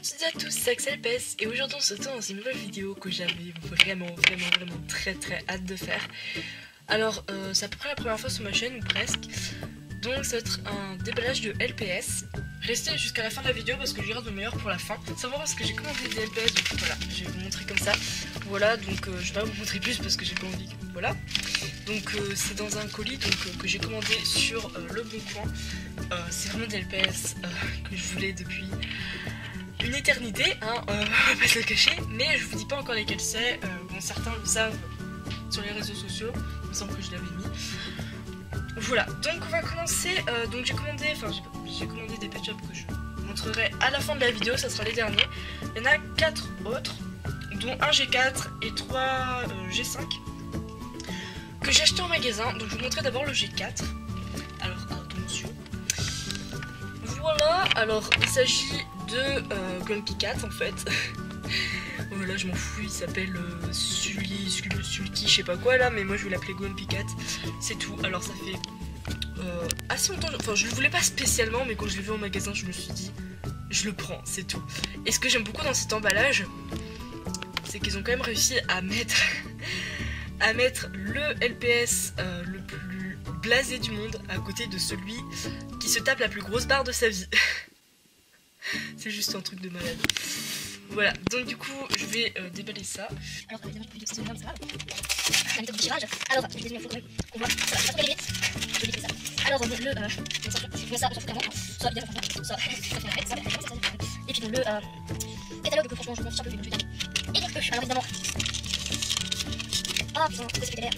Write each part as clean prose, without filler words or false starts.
toutes et à tous, c'est Axel Pes et aujourd'hui on se retrouve dans une nouvelle vidéo que j'avais vraiment très hâte de faire. Alors c'est à peu près la première fois sur ma chaîne ou presque, donc ça va être un déballage de LPS. Restez jusqu'à la fin de la vidéo parce que je garde le meilleur pour la fin. Savoir parce que j'ai commandé des LPS, donc voilà, je vais vous montrer comme ça. Voilà, donc je vais pas vous montrer plus parce que j'ai pas envie. Voilà, donc c'est dans un colis donc, que j'ai commandé sur Le Bon Coin. C'est vraiment des LPS que je voulais depuis une éternité, hein, on va pas se le cacher, mais je vous dis pas encore lesquels c'est. Bon, certains le savent sur les réseaux sociaux, il me semble que je l'avais mis. Voilà, donc on va commencer. Donc j'ai commandé des pet shops que je vous montrerai à la fin de la vidéo, ça sera les derniers. Il y en a 4 autres, dont un G4 et 3 G5 que j'ai acheté en magasin. Donc je vous montrerai d'abord le G4. Alors attention. Voilà, alors il s'agit de Grumpy Cat en fait. Voilà, je m'en fous, il s'appelle Sulky, je sais pas quoi là, mais moi je vais l'appeler Grumpy Cat, c'est tout. Alors ça fait assez longtemps, enfin je le voulais pas spécialement, mais quand je l'ai vu en magasin je me suis dit je le prends, c'est tout. Et ce que j'aime beaucoup dans cet emballage, c'est qu'ils ont quand même réussi à mettre le LPS le plus blasé du monde à côté de celui qui se tape la plus grosse barre de sa vie. C'est juste un truc de malade. Voilà, donc du coup, je vais déballer ça. Alors, évidemment, je peux vous dire que c'est ça. La méthode du tirage. Alors, je vais désigner un photo qu'on voit. Ça va pas trop aller vite. Je vais ça. Alors, on met ça, soit clairement, soit bien, soit et puis donc le catalogue, que franchement, je m'en fiche un peu, donc je vais garder. Et donc, alors évidemment. Ah putain, pourquoi c'est derrière?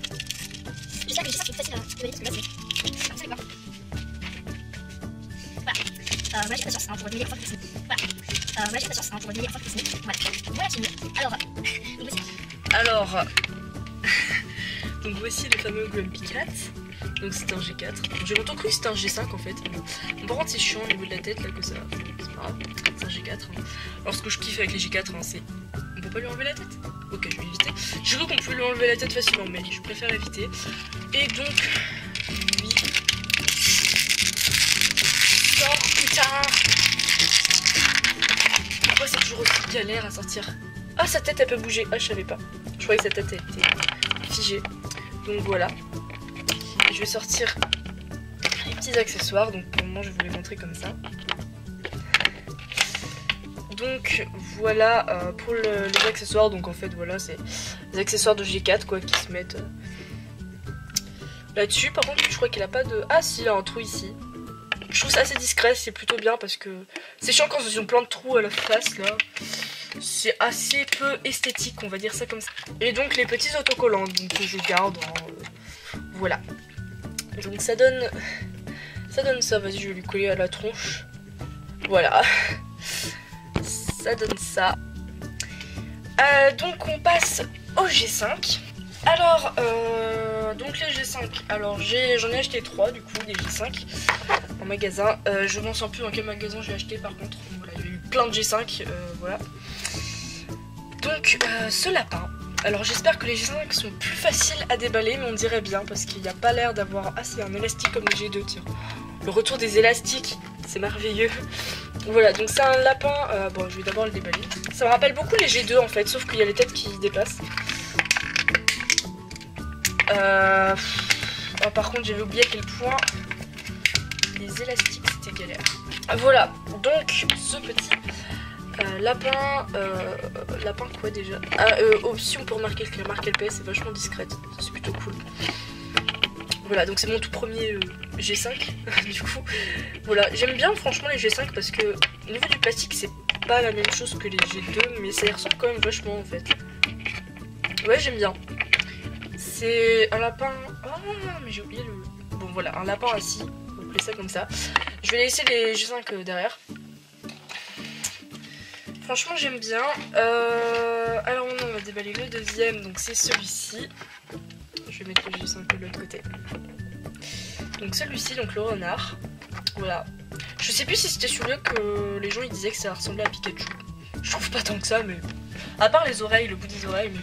J'espère que les G5 sont faciles à déballer parce que là, c'est. Vous savez quoi? Voilà. Voilà, j'ai patience, hein, pour déballer une fois que c'est fini. Voilà. Voilà, j'ai patience, hein, pour déballer une fois que c'est fini. Voilà, c'est mieux. Alors, donc voici. Alors, donc voici le fameux Grumpy Cat. Donc c'est un G4. J'ai longtemps cru que c'était un G5 en fait. Bon, par contre c'est chiant au niveau de la tête là que ça. C'est pas grave, c'est un G4. Hein. Alors ce que je kiffe avec les G4, hein, c'est... On peut pas lui enlever la tête? Ok, je vais éviter. J'ai cru qu'on pouvait lui enlever la tête facilement, mais je préfère éviter. Et donc, lui... Sors, putain! Pourquoi c'est toujours aussi galère à sortir? Ah, sa tête elle peut bouger. Ah, je savais pas. Je croyais que sa tête était figée. Donc voilà. Je vais sortir les petits accessoires. Donc pour le moment je vais vous les montrer comme ça. Donc voilà pour les accessoires. Donc en fait voilà, c'est les accessoires de G4 quoi qui se mettent là-dessus. Par contre je crois qu'il a pas de... Ah si, il a un trou ici. Je trouve ça assez discret, c'est plutôt bien parce que c'est chiant quand ils ont plein de trous à la face là. C'est assez peu esthétique, on va dire ça comme ça. Et donc les petits autocollants donc, que je garde voilà. Donc ça donne ça, vas-y je vais lui coller à la tronche. Voilà. Ça donne ça. Donc on passe au G5. Alors donc les G5, alors j'en ai acheté 3 du coup, des G5 en magasin. Je m'en sens plus dans quel magasin j'ai acheté par contre. Voilà, il y a eu plein de G5, voilà. Donc ce lapin, alors j'espère que les G5 sont plus faciles à déballer, mais on dirait bien parce qu'il n'y a pas l'air d'avoir... Ah c'est un élastique comme les G2, tiens. Le retour des élastiques, c'est merveilleux. Voilà, donc c'est un lapin, bon je vais d'abord le déballer. Ça me rappelle beaucoup les G2 en fait, sauf qu'il y a les têtes qui dépassent. Oh, par contre j'avais oublié à quel point les élastiques c'était galère. Voilà, donc ce petit... lapin quoi déjà? Option pour marquer la marque LPS, c'est vachement discrète, c'est plutôt cool. Voilà, donc c'est mon tout premier G5 du coup. Voilà, j'aime bien franchement les G5 parce que au niveau du plastique c'est pas la même chose que les G2, mais ça y ressemble quand même vachement en fait. Ouais, j'aime bien. C'est un lapin... Ah mais j'ai oublié le... Bon voilà, un lapin assis, on va appeler ça comme ça. Je vais laisser les G5 derrière. Franchement j'aime bien. Alors maintenant on va déballer le deuxième, donc c'est celui-ci. Je vais mettre le G5 de l'autre côté. Donc celui-ci, donc le renard. Voilà. Je sais plus si c'était celui-là que les gens ils disaient que ça ressemblait à Pikachu. Je trouve pas tant que ça, mais... À part les oreilles, le bout des oreilles, mais...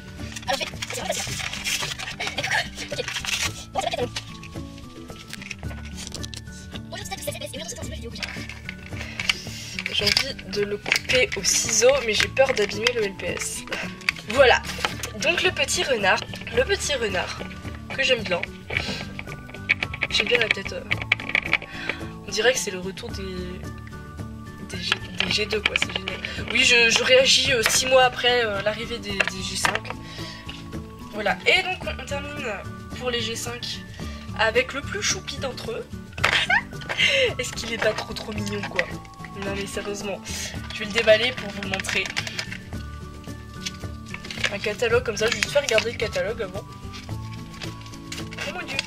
Alors c'est vrai, c'est ok. Bon, c'est pas cadeau. Bonjour, c'est Axel Pes et aujourd'hui c'est une nouvelle vidéo que j'ai. j'ai envie de le couper au ciseau, mais j'ai peur d'abîmer le LPS. Voilà, donc le petit renard que j'aime bien. J'aime bien la tête. On dirait que c'est le retour des G2 quoi, c'est génial. Oui, je réagis 6 mois après l'arrivée des G5. Voilà, et donc on termine pour les G5 avec le plus choupi d'entre eux. Est-ce qu'il est pas trop mignon quoi? Non mais sérieusement, je vais le déballer pour vous le montrer. Un catalogue comme ça, je vais juste faire regarder le catalogue avant. Oh mon dieu,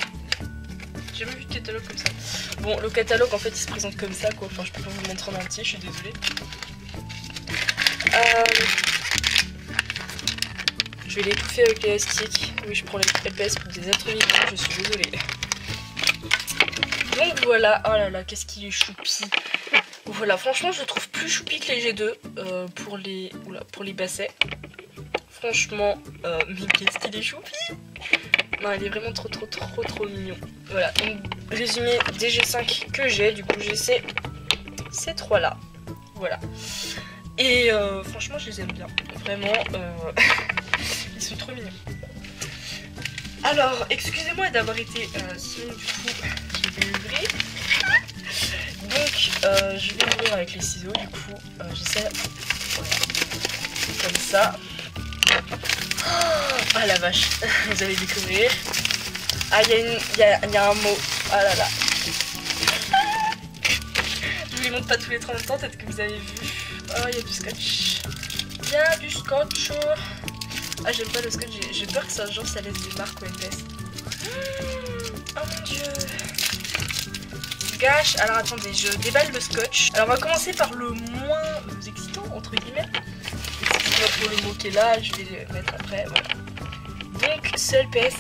j'ai jamais vu de catalogue comme ça. Bon, le catalogue en fait il se présente comme ça quoi, enfin je peux pas vous le montrer en entier, je suis désolée. Je vais l'étouffer avec l'élastique. Oui, je prends les LPS pour des êtres vivants, je suis désolée. Donc voilà, oh là là, qu'est-ce qu'il est choupi. Voilà, franchement je le trouve plus choupi que les G2 pour les bassets. Franchement, mais qu'est-ce qu'il est choupi. Non, il est vraiment trop mignon. Voilà, donc résumé des G5 que j'ai, du coup j'ai ces trois là. Voilà. Et franchement je les aime bien. Vraiment, ils sont trop mignons. Alors, excusez-moi d'avoir été sinon du coup, je vais ouvrir. Donc, je vais ouvrir avec les ciseaux, du coup, j'essaie, voilà, comme ça. Ah la vache, vous allez découvrir. Ah, il y a un mot, ah là là. Je vous les montre pas tous les 30 en même temps, peut-être que vous avez vu. Oh, il y a du scotch. Il y a du scotch. Ah, j'aime pas le scotch, j'ai peur que ça, genre, ça laisse des marques au LPS. Oh mon dieu. Gâche. Alors attendez, je déballe le scotch. Alors on va commencer par le moins excitant, entre guillemets. Excusez-moi pour le mot qui est là, je vais le mettre après, voilà. Donc, ce LPS.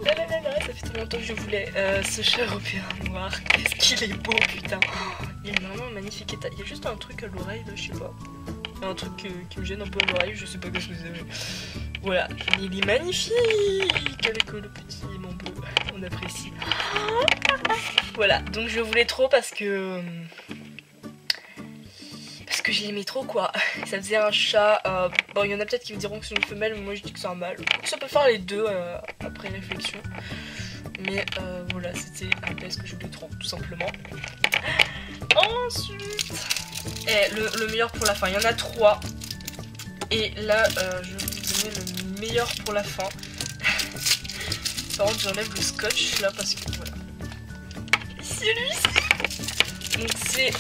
Là, ça fait trop longtemps que je voulais ce chat européen noir. Qu'est-ce qu'il est beau, putain. Il est vraiment un magnifique état. Il y a juste un truc à l'oreille, là, je sais pas. Un truc qui me gêne un peu à l'oreille, je sais pas ce que c'est. Voilà, il est magnifique avec le petit aimant bleu, on apprécie. Voilà, donc je voulais trop parce que je l'aimais trop quoi. Ça faisait un chat, bon il y en a peut-être qui me diront que c'est une femelle, mais moi je dis que c'est un mâle. Ça peut faire les deux après réflexion. Mais voilà, c'était un PS que je voulais trop, tout simplement. Ensuite, le meilleur pour la fin, il y en a 3. Et là, je vais vous donner le meilleur pour la fin. Par contre, j'enlève le scotch là parce que voilà. Celui-ci. Donc c'est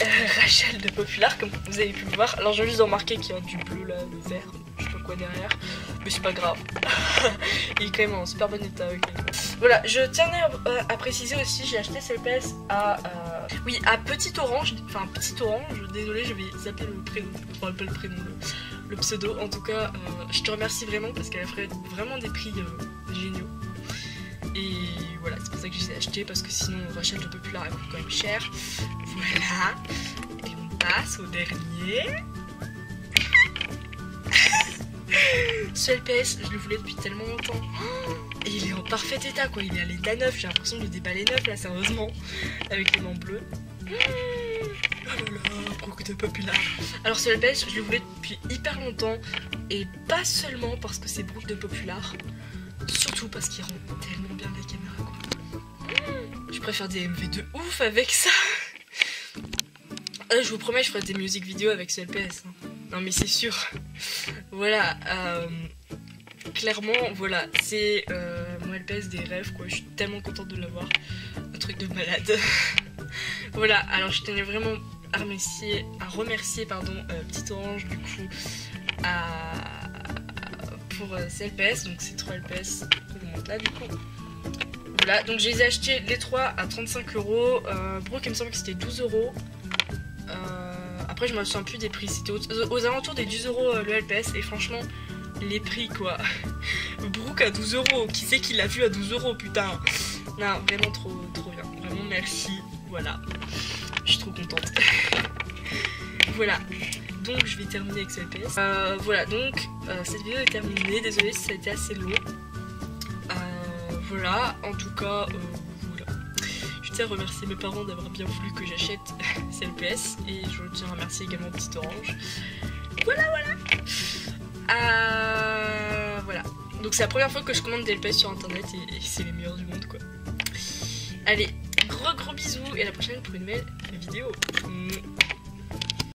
Rachel de Populaire, comme vous avez pu le voir. Alors j'ai juste remarqué qu'il y a du bleu là, le vert, je sais pas quoi derrière. Mais c'est pas grave. Il est quand même en super bon état. Okay. Voilà, je tiens à préciser aussi, j'ai acheté ce LPS à Petit Orange. Enfin, Petit Orange, désolé, je vais zapper le prénom. Enfin, pas le prénom, le pseudo. En tout cas, je te remercie vraiment parce qu'elle a fait vraiment des prix géniaux. Et voilà, c'est pour ça que je les ai achetés parce que sinon Rachel de Populaire elle coûte quand même cher. Voilà. Et on passe au dernier. Ce LPS, je le voulais depuis tellement longtemps. Et il est en parfait état quoi, il est à l'état neuf, j'ai l'impression de le déballer neuf là, sérieusement. Avec l'aimant bleu. Oh là là, Brooke de Populaire. Alors ce LPS, je le voulais depuis hyper longtemps. Et pas seulement parce que c'est Brooke de Populaire. Surtout parce qu'il rend tellement bien la caméra quoi. Je préfère des MV de ouf avec ça. Je vous promets, je ferai des musiques vidéo avec ce LPS. Hein. Non mais c'est sûr. Voilà. Clairement, voilà. C'est mon LPS des rêves quoi. Je suis tellement contente de l'avoir. Un truc de malade. Voilà. Alors je tenais vraiment à remercier Petit Orange du coup pour ces LPS. Donc c'est 3 LPS que je montre là du coup. Voilà. Donc je les ai achetés les 3 à 35 €. Brooke il me semble que c'était 12 €. Après je me souviens plus des prix, c'était aux alentours des 10 € le LPS et franchement les prix quoi. Brooke à 12 €, qui c'est qui l'a vu à 12 € putain. Non vraiment trop bien, vraiment merci, voilà. Je suis trop contente. Voilà, donc je vais terminer avec ce LPS. Voilà donc cette vidéo est terminée, désolée si ça a été assez long. Voilà, en tout cas voilà. Je tiens à remercier mes parents d'avoir bien voulu que j'achète c'est LPS. Et je tiens à remercier également Petite Orange. Voilà. Voilà. Donc c'est la première fois que je commande des LPS sur internet et c'est les meilleurs du monde quoi. Allez, gros bisous et à la prochaine pour une nouvelle vidéo.